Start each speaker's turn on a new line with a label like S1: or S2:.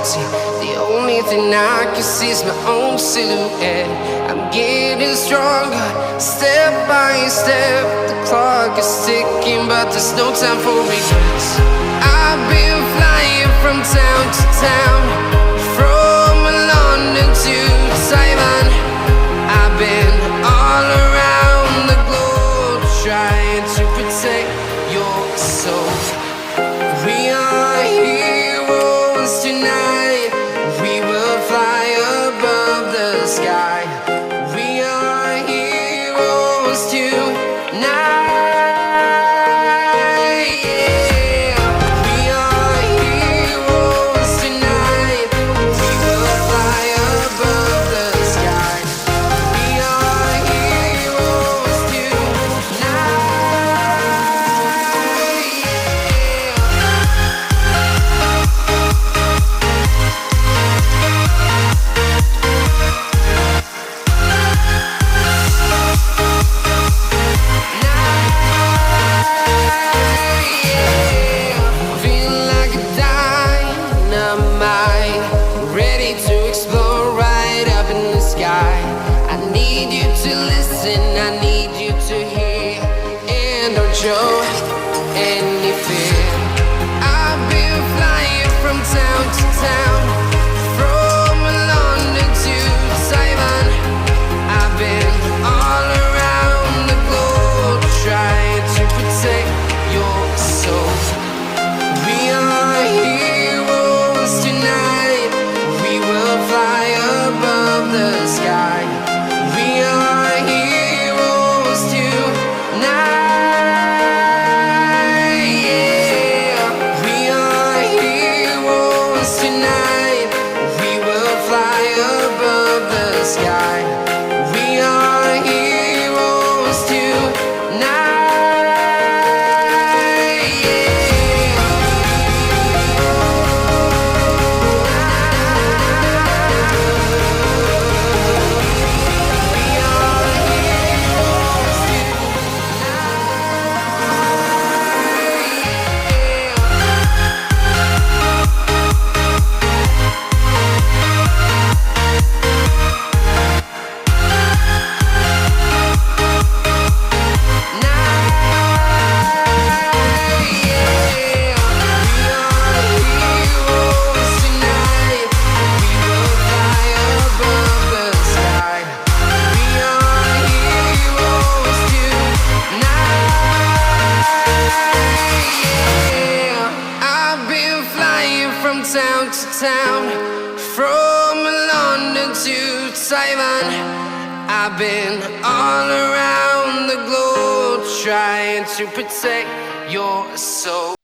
S1: reality. The only thing I can see is my own silhouette. I'm getting stronger, step by step. The clock is ticking, but there's no time for regrets. I've been flying from town to town, from London to Taiwan. I've been all around the globe, trying to protect your soul. We are heroes tonight. We will fly above the sky. We are heroes tonight. Yeah. We are heroes tonight. We will fly above the sky. We are heroes tonight. Feeling like a dynamite, ready to explode right up in the sky. I need you to listen, I need you to hear, and don't show any fear. I've been flying from town to town, from London to Taiwan. I've been all around the globe, trying to protect your soul. We are heroes tonight. We will fly above the sky. We are heroes tonight. Yeah. We are heroes tonight. We will fly above the sky. We are heroes tonight. I've been flying from town to town, from London to Taiwan. I've been all around the globe, trying to protect your soul.